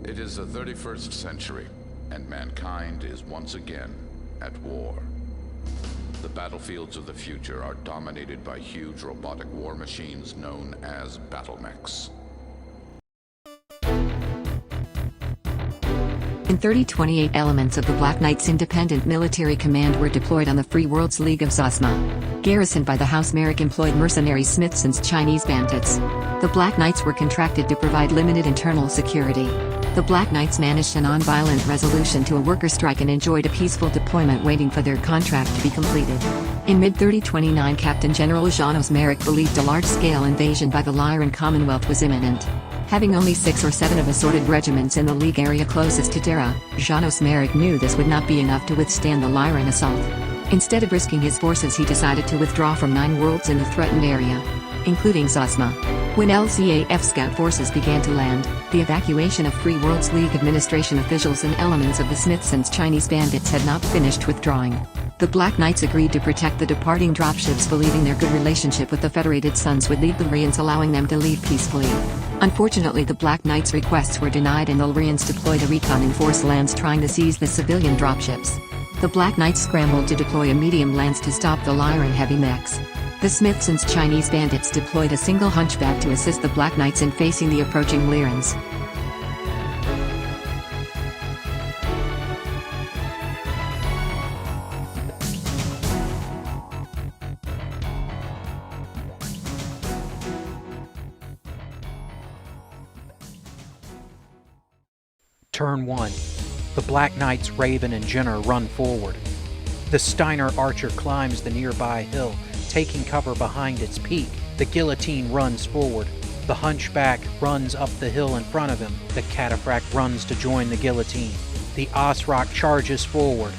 It is the 31st century, and mankind is once again at war. The battlefields of the future are dominated by huge robotic war machines known as battlemechs. In 3028, elements of the Black Knights Independent Military Command were deployed on the Free World's League of Zosma. Garrisoned by the House Merrick-employed mercenary Smithson's Chinese bandits. The Black Knights were contracted to provide limited internal security. The Black Knights managed a non-violent resolution to a worker strike and enjoyed a peaceful deployment waiting for their contract to be completed. In mid-3029, Captain General Janos Merrick believed a large-scale invasion by the Lyran Commonwealth was imminent. Having only 6 or 7 of assorted regiments in the League area closest to Dera, Janos Merrick knew this would not be enough to withstand the Lyran assault. Instead of risking his forces, he decided to withdraw from 9 worlds in the threatened area, including Zosma. When LCAF scout forces began to land, the evacuation of Free World's League administration officials and elements of the Smithson's Chinese bandits had not finished withdrawing. The Black Knights agreed to protect the departing dropships, believing their good relationship with the Federated Sons would lead the Lyrians, allowing them to leave peacefully. Unfortunately, the Black Knights' requests were denied and the Lyrians deployed a recon in force lands trying to seize the civilian dropships. The Black Knights scrambled to deploy a medium lance to stop the Lyran heavy mechs. The Smithson's Chinese bandits deployed a single hunchback to assist the Black Knights in facing the approaching Lyrans. Turn 1. The Black Knights Raven and Jenner run forward. The Steiner archer climbs the nearby hill, taking cover behind its peak. The guillotine runs forward. The hunchback runs up the hill in front of him. The cataphract runs to join the guillotine. The Osrock charges forward.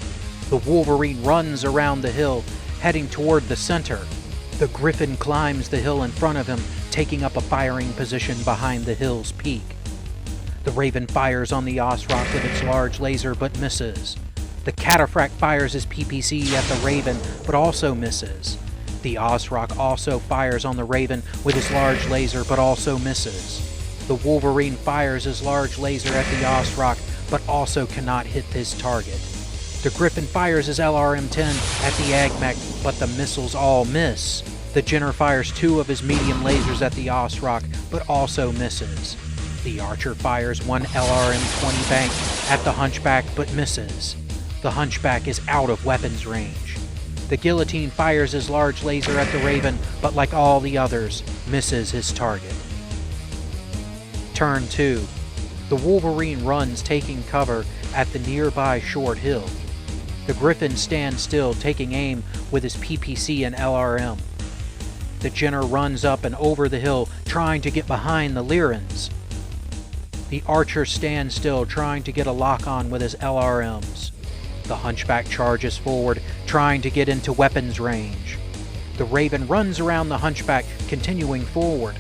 The Wolverine runs around the hill, heading toward the center. The Griffin climbs the hill in front of him, taking up a firing position behind the hill's peak. The Raven fires on the Osrock with its large laser but misses. The Cataphract fires his PPC at the Raven but also misses. The Osrock also fires on the Raven with his large laser but also misses. The Wolverine fires his large laser at the Osrock but also cannot hit his target. The Griffin fires his LRM-10 at the AgMech but the missiles all miss. The Jenner fires 2 of his medium lasers at the Osrock but also misses. The Archer fires 1 LRM-20 bank at the Hunchback but misses. The Hunchback is out of weapons range. The Guillotine fires his large laser at the Raven, but like all the others, misses his target. Turn 2. The Wolverine runs, taking cover at the nearby short hill. The Griffin stands still, taking aim with his PPC and LRM. The Jenner runs up and over the hill, trying to get behind the Lyrans. The Archer stands still, trying to get a lock-on with his LRMs. The Hunchback charges forward, trying to get into weapons range. The Raven runs around the Hunchback, continuing forward.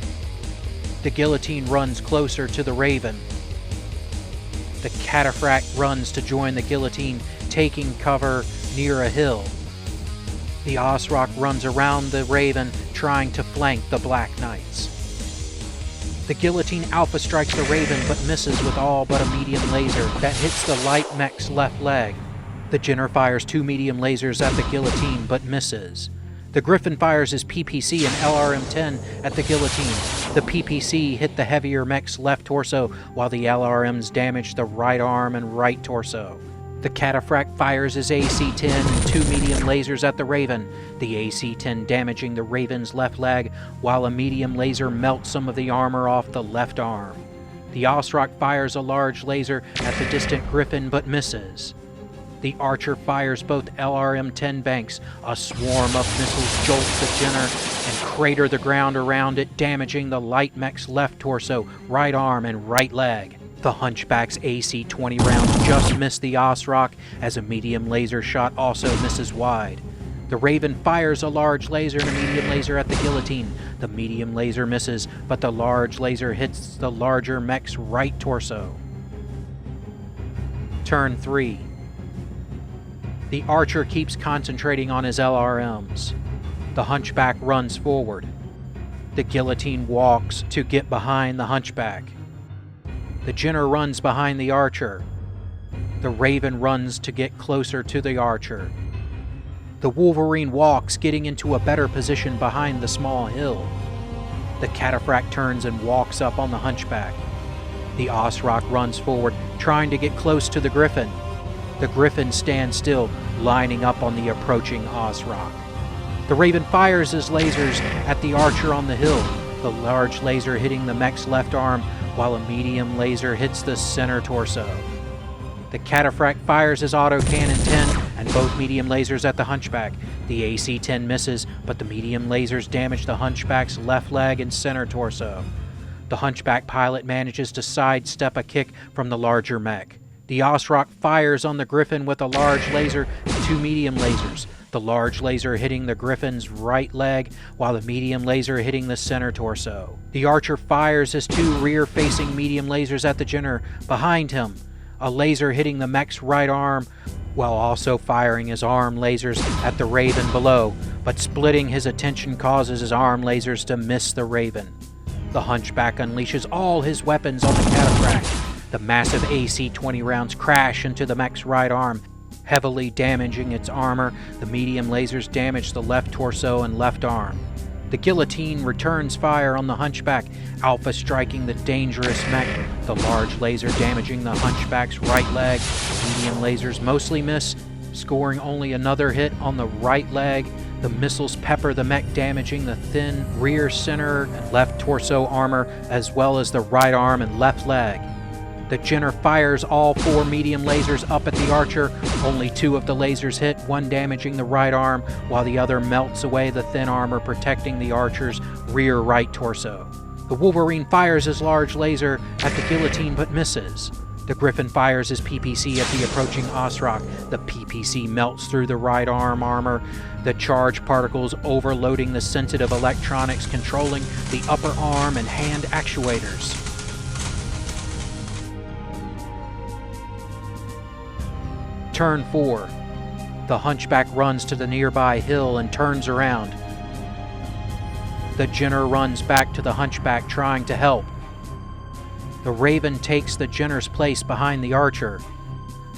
The Guillotine runs closer to the Raven. The Cataphract runs to join the Guillotine, taking cover near a hill. The Osrock runs around the Raven, trying to flank the Black Knights. The Guillotine Alpha strikes the Raven but misses with all but a medium laser that hits the light mech's left leg. The Jenner fires 2 medium lasers at the Guillotine but misses. The Griffin fires his PPC and LRM-10 at the Guillotine. The PPC hit the heavier mech's left torso while the LRMs damaged the right arm and right torso. The Cataphract fires his AC-10 and 2 medium lasers at the Raven, the AC-10 damaging the Raven's left leg, while a medium laser melts some of the armor off the left arm. The Osrock fires a large laser at the distant Griffin but misses. The Archer fires both LRM-10 banks. A swarm of missiles jolt the Jenner and crater the ground around it, damaging the light mech's left torso, right arm, and right leg. The Hunchback's AC-20 rounds just miss the Osrock, as a medium laser shot also misses wide. The Raven fires a large laser and a medium laser at the Guillotine. The medium laser misses, but the large laser hits the larger mech's right torso. Turn 3. The Archer keeps concentrating on his LRMs. The Hunchback runs forward. The Guillotine walks to get behind the Hunchback. The Jinner runs behind the Archer. The Raven runs to get closer to the Archer. The Wolverine walks, getting into a better position behind the small hill. The Cataphract turns and walks up on the Hunchback. The Osrock runs forward, trying to get close to the Griffin. The Griffin stands still, lining up on the approaching Osrock. The Raven fires his lasers at the Archer on the hill, the large laser hitting the mech's left arm, while a medium laser hits the center torso. The Cataphract fires his autocannon 10 and both medium lasers at the Hunchback. The AC-10 misses, but the medium lasers damage the Hunchback's left leg and center torso. The Hunchback pilot manages to sidestep a kick from the larger mech. The Osrock fires on the Griffin with a large laser and 2 medium lasers, the large laser hitting the Griffin's right leg, while the medium laser hitting the center torso. The Archer fires his 2 rear-facing medium lasers at the Jinner behind him, a laser hitting the mech's right arm, while also firing his arm lasers at the Raven below, but splitting his attention causes his arm lasers to miss the Raven. The Hunchback unleashes all his weapons on the Cataphract. The massive AC-20 rounds crash into the mech's right arm, heavily damaging its armor. The medium lasers damage the left torso and left arm. The Guillotine returns fire on the Hunchback, Alpha striking the dangerous mech, the large laser damaging the Hunchback's right leg. Medium lasers mostly miss, scoring only another hit on the right leg. The missiles pepper the mech, damaging the thin rear, center, and left torso armor, as well as the right arm and left leg. The Jinner fires all 4 medium lasers up at the Archer. Only 2 of the lasers hit, one damaging the right arm, while the other melts away the thin armor protecting the Archer's rear right torso. The Wolverine fires his large laser at the Guillotine but misses. The Griffin fires his PPC at the approaching Osrock. The PPC melts through the right arm armor, the charge particles overloading the sensitive electronics controlling the upper arm and hand actuators. Turn 4. The Hunchback runs to the nearby hill and turns around. The Jinner runs back to the Hunchback, trying to help. The Raven takes the Jinner's place behind the Archer.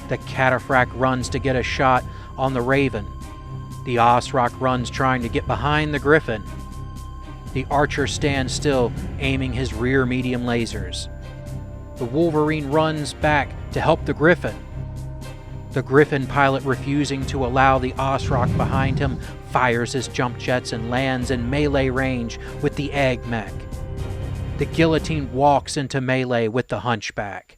The Cataphract runs to get a shot on the Raven. The Osrock runs, trying to get behind the Griffin. The Archer stands still, aiming his rear medium lasers. The Wolverine runs back to help the Griffin. The Griffin pilot, refusing to allow the Osrock behind him, fires his jump jets and lands in melee range with the Egg mech. The Guillotine walks into melee with the Hunchback.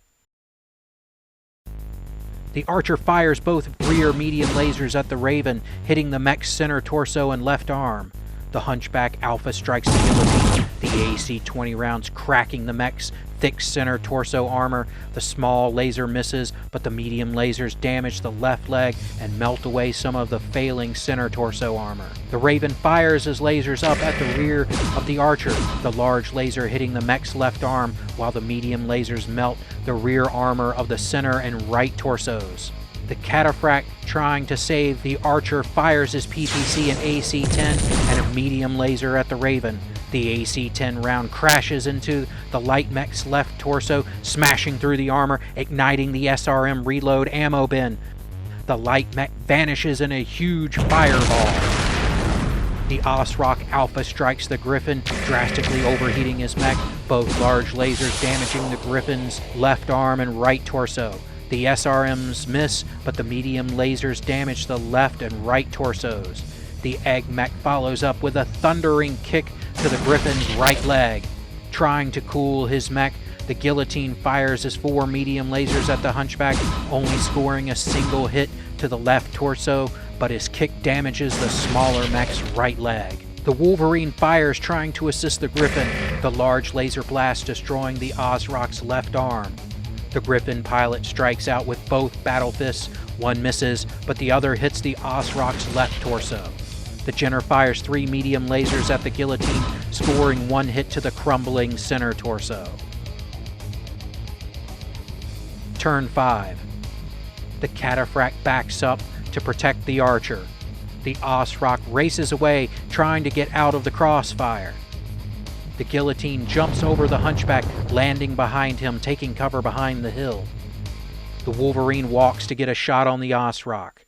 The Archer fires both rear medium lasers at the Raven, hitting the mech's center torso and left arm. The Hunchback Alpha strikes the Guillotine, the AC-20 rounds cracking the mech's thick center torso armor. The small laser misses, but the medium lasers damage the left leg and melt away some of the failing center torso armor. The Raven fires his lasers up at the rear of the Archer, the large laser hitting the mech's left arm, while the medium lasers melt the rear armor of the center and right torsos. The Cataphract, trying to save the Archer, fires his PPC and AC-10 and a medium laser at the Raven. The AC-10 round crashes into the light mech's left torso, smashing through the armor, igniting the SRM reload ammo bin. The light mech vanishes in a huge fireball. The Osrock Alpha strikes the Griffin, drastically overheating his mech, both large lasers damaging the Griffin's left arm and right torso. The SRMs miss, but the medium lasers damage the left and right torsos. The Egg mech follows up with a thundering kick to the Griffin's right leg. Trying to cool his mech, the Guillotine fires his 4 medium lasers at the Hunchback, only scoring a single hit to the left torso, but his kick damages the smaller mech's right leg. The Wolverine fires, trying to assist the Griffin, the large laser blast destroying the Osrock's left arm. The Griffin pilot strikes out with both battle fists. One misses, but the other hits the Osrock's left torso. The Jinner fires 3 medium lasers at the Guillotine, scoring 1 hit to the crumbling center torso. Turn 5. The Cataphract backs up to protect the Archer. The Osrock races away, trying to get out of the crossfire. The guillotine jumps over the hunchback, landing behind him, taking cover behind the hill. The Wolverine walks to get a shot on the Osrock.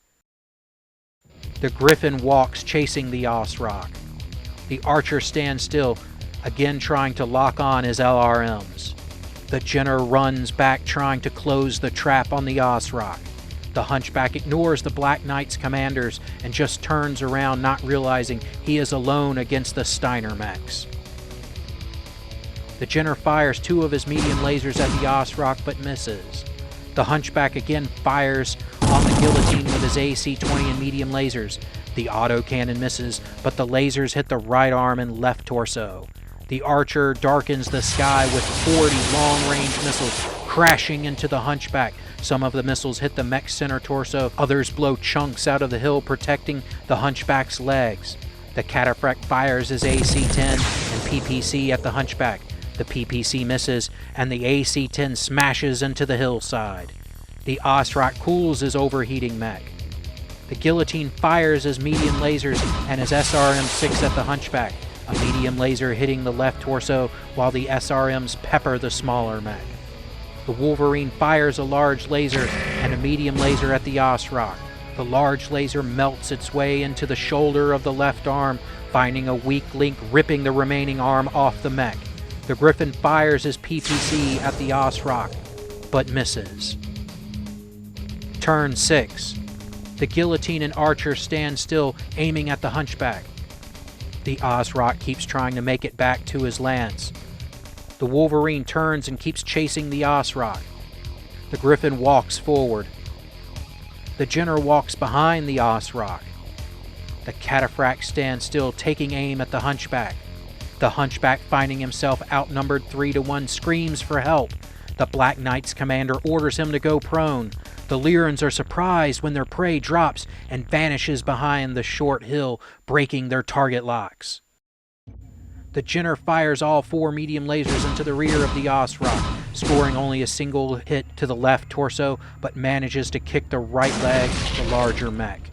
The Griffin walks, chasing the Osrock. The Archer stands still, again trying to lock on his LRMs. The Jenner runs back, trying to close the trap on the Osrock. The hunchback ignores the Black Knight's commanders and just turns around, not realizing he is alone against the Steiner mechs. The Jenner fires 2 of his medium lasers at the Osrock but misses. The hunchback again fires on the guillotine with his AC-20 and medium lasers. The autocannon misses, but the lasers hit the right arm and left torso. The Archer darkens the sky with 40 long-range missiles crashing into the hunchback. Some of the missiles hit the mech's center torso, others blow chunks out of the hill, protecting the hunchback's legs. The Cataphract fires his AC-10 and PPC at the hunchback. The PPC misses, and the AC-10 smashes into the hillside. The Osrock cools his overheating mech. The guillotine fires his medium lasers and his SRM-6 at the hunchback, a medium laser hitting the left torso while the SRMs pepper the smaller mech. The Wolverine fires a large laser and a medium laser at the Osrock. The large laser melts its way into the shoulder of the left arm, finding a weak link, ripping the remaining arm off the mech. The Griffin fires his PPC at the Osrock, but misses. Turn 6. The guillotine and Archer stand still, aiming at the hunchback. The Osrock keeps trying to make it back to his lance. The Wolverine turns and keeps chasing the Osrock. The Griffin walks forward. The Jenner walks behind the Osrock. The Cataphract stands still, taking aim at the hunchback. The hunchback, finding himself outnumbered 3-1, screams for help. The Black Knight's commander orders him to go prone. The Lyrans are surprised when their prey drops and vanishes behind the short hill, breaking their target locks. The Jenner fires all 4 medium lasers into the rear of the Osrock, scoring only a single hit to the left torso, but manages to kick the right leg of the larger mech.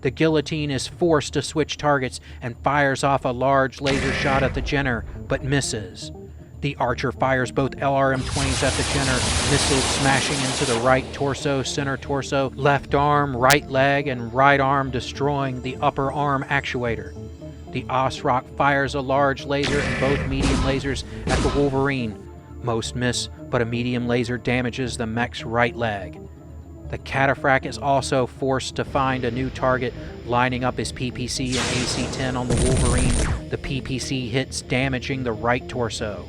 The guillotine is forced to switch targets and fires off a large laser shot at the Jenner, but misses. The Archer fires both LRM-20s at the Jenner, missiles smashing into the right torso, center torso, left arm, right leg, and right arm, destroying the upper arm actuator. The Osrock fires a large laser and both medium lasers at the Wolverine. Most miss, but a medium laser damages the mech's right leg. The Cataphract is also forced to find a new target, lining up his PPC and AC-10 on the Wolverine. The PPC hits, damaging the right torso.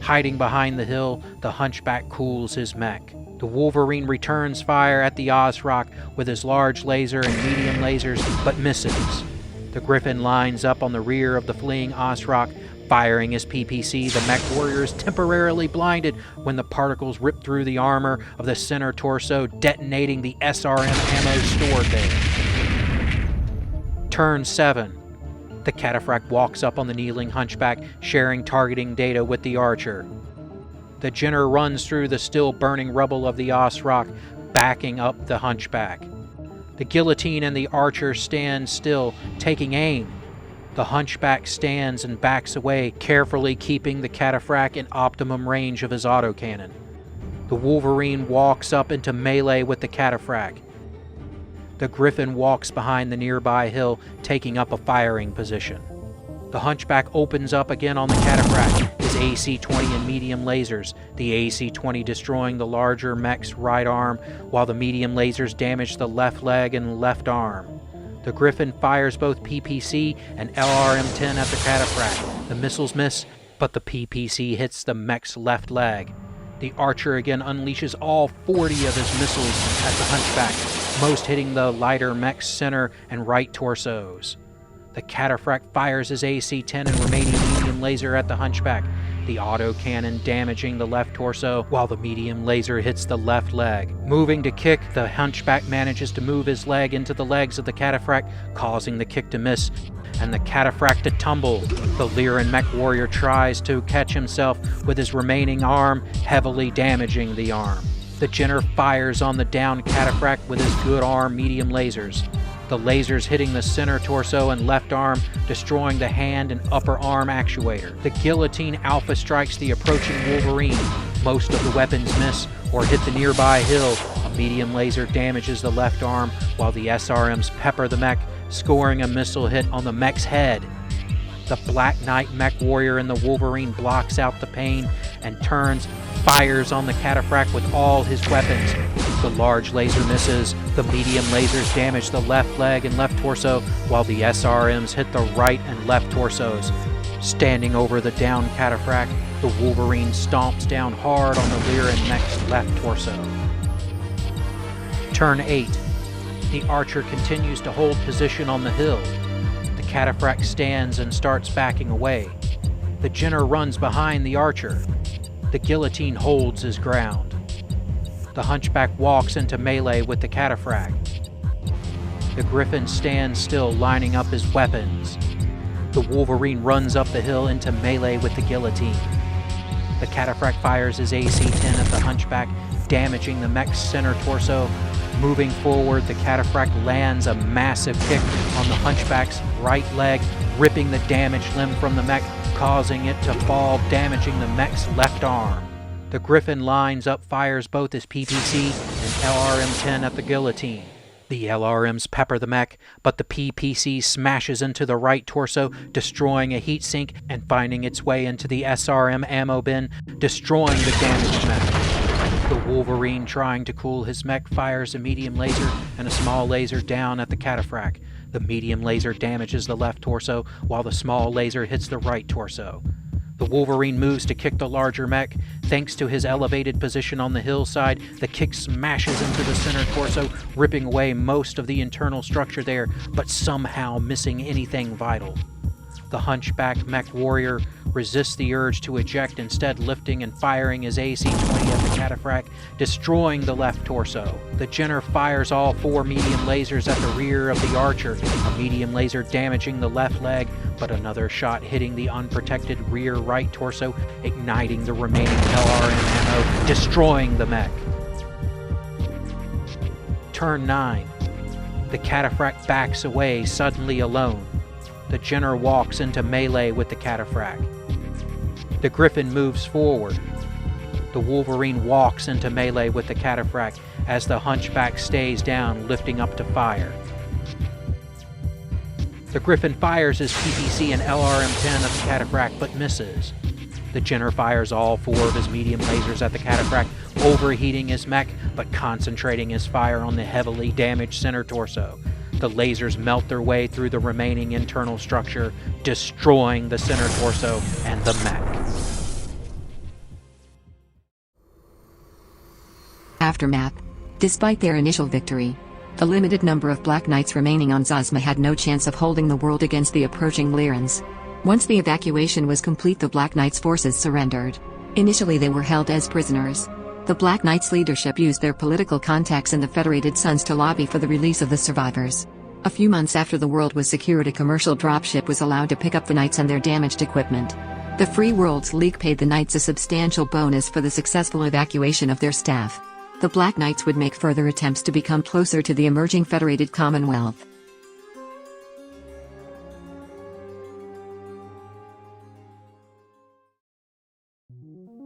Hiding behind the hill, the hunchback cools his mech. The Wolverine returns fire at the Osrock with his large laser and medium lasers, but misses. The Griffin lines up on the rear of the fleeing Osrock, firing his PPC. The mech warrior is temporarily blinded when the particles rip through the armor of the center torso, detonating the SRM ammo stored there. Turn 7. The Cataphract walks up on the kneeling hunchback, sharing targeting data with the Archer. The Jenner runs through the still burning rubble of the Osrock, backing up the hunchback. The guillotine and the Archer stand still, taking aim. The hunchback stands and backs away, carefully keeping the Cataphract in optimum range of his autocannon. The Wolverine walks up into melee with the Cataphract. The Griffin walks behind the nearby hill, taking up a firing position. The hunchback opens up again on the Cataphract, his AC-20 and medium lasers, the AC-20 destroying the larger mech's right arm, while the medium lasers damage the left leg and left arm. The Griffin fires both PPC and LRM-10 at the Cataphract. The missiles miss, but the PPC hits the mech's left leg. The Archer again unleashes all 40 of his missiles at the hunchback, most hitting the lighter mech's center and right torsos. The Cataphract fires his AC-10 and remaining medium laser at the hunchback, the autocannon damaging the left torso, while the medium laser hits the left leg. Moving to kick, the hunchback manages to move his leg into the legs of the Cataphract, causing the kick to miss, and the Cataphract to tumble. The Lyran mech warrior tries to catch himself with his remaining arm, heavily damaging the arm. The Jenner fires on the downed Cataphract with his good arm medium lasers. the lasers hitting the center torso and left arm, destroying the hand and upper arm actuator. The guillotine alpha strikes the approaching Wolverine. Most of the weapons miss or hit the nearby hill. A medium laser damages the left arm, while the SRMs pepper the mech, scoring a missile hit on the mech's head. The Black Knight mech warrior in the Wolverine blocks out the pain and turns, fires on the cataphract with all his weapons. The large laser misses, the medium lasers damage the left leg and left torso, while the SRMs hit the right and left torsos. Standing over the downed cataphract, the Wolverine stomps down hard on the Lyran mech's left torso. Turn 8. The Archer continues to hold position on the hill. The cataphract stands and starts backing away. The Jenner runs behind the Archer. The guillotine holds his ground. The Hunchback walks into melee with the cataphract. The Griffin stands still, lining up his weapons. The Wolverine runs up the hill into melee with the guillotine. The cataphract fires his AC-10 at the Hunchback, damaging the mech's center torso. Moving forward, the cataphract lands a massive kick on the Hunchback's right leg, ripping the damaged limb from the mech, causing it to fall, damaging the mech's left arm. The Griffin lines up, fires both his PPC and LRM-10 at the guillotine. The LRMs pepper the mech, but the PPC smashes into the right torso, destroying a heatsink and finding its way into the SRM ammo bin, destroying the damaged mech. The Wolverine, trying to cool his mech, fires a medium laser and a small laser down at the cataphract. The medium laser damages the left torso, while the small laser hits the right torso. The Wolverine moves to kick the larger mech. Thanks to his elevated position on the hillside, the kick smashes into the center torso, ripping away most of the internal structure there, but somehow missing anything vital. The Hunchback mech warrior resists the urge to eject, instead lifting and firing his AC-20 at the cataphract, destroying the left torso. The Jenner fires all 4 medium lasers at the rear of the Archer, a medium laser damaging the left leg, but another shot hitting the unprotected rear right torso, igniting the remaining LRM ammo, destroying the mech. Turn 9. The cataphract backs away, suddenly alone. The Jenner walks into melee with the cataphract. The Griffin moves forward. The Wolverine walks into melee with the cataphract as the Hunchback stays down, lifting up to fire. The Griffin fires his PPC and LRM-10 at the cataphract, but misses. The Jenner fires all 4 of his medium lasers at the cataphract, overheating his mech, but concentrating his fire on the heavily damaged center torso. The lasers melt their way through the remaining internal structure, destroying the center torso and the mech. Aftermath. Despite their initial victory, the limited number of Black Knights remaining on Zosma had no chance of holding the world against the approaching Lyrans. Once the evacuation was complete, the Black Knights' forces surrendered. Initially they were held as prisoners. The Black Knights' leadership used their political contacts in the Federated Suns to lobby for the release of the survivors. A few months after the world was secured, a commercial dropship was allowed to pick up the Knights and their damaged equipment. The Free Worlds League paid the Knights a substantial bonus for the successful evacuation of their staff. The Black Knights would make further attempts to become closer to the emerging Federated Commonwealth.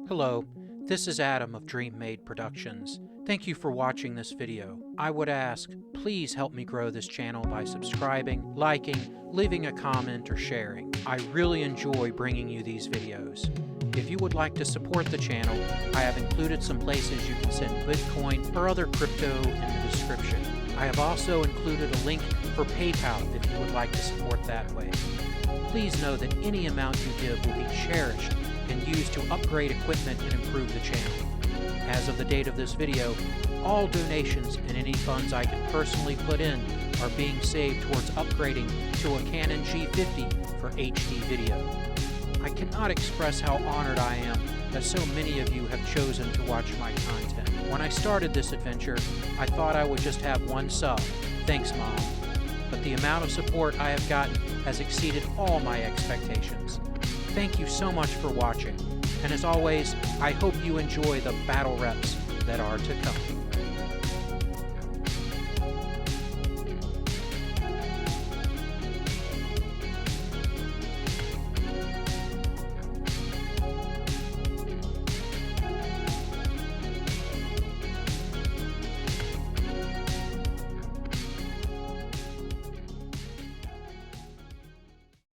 Hello, this is Adam of Dream Made Productions. Thank you for watching this video. I would ask, please help me grow this channel by subscribing, liking, leaving a comment, or sharing. I really enjoy bringing you these videos. If you would like to support the channel, I have included some places you can send Bitcoin or other crypto in the description. I have also included a link for PayPal if you would like to support that way. Please know that any amount you give will be cherished and used to upgrade equipment and improve the channel. As of the date of this video, all donations and any funds I can personally put in are being saved towards upgrading to a Canon G50 for HD video. I cannot express how honored I am that so many of you have chosen to watch my content. When I started this adventure, I thought I would just have one sub. Thanks, Mom. But the amount of support I have gotten has exceeded all my expectations. Thank you so much for watching, and as always, I hope you enjoy the battle reps that are to come.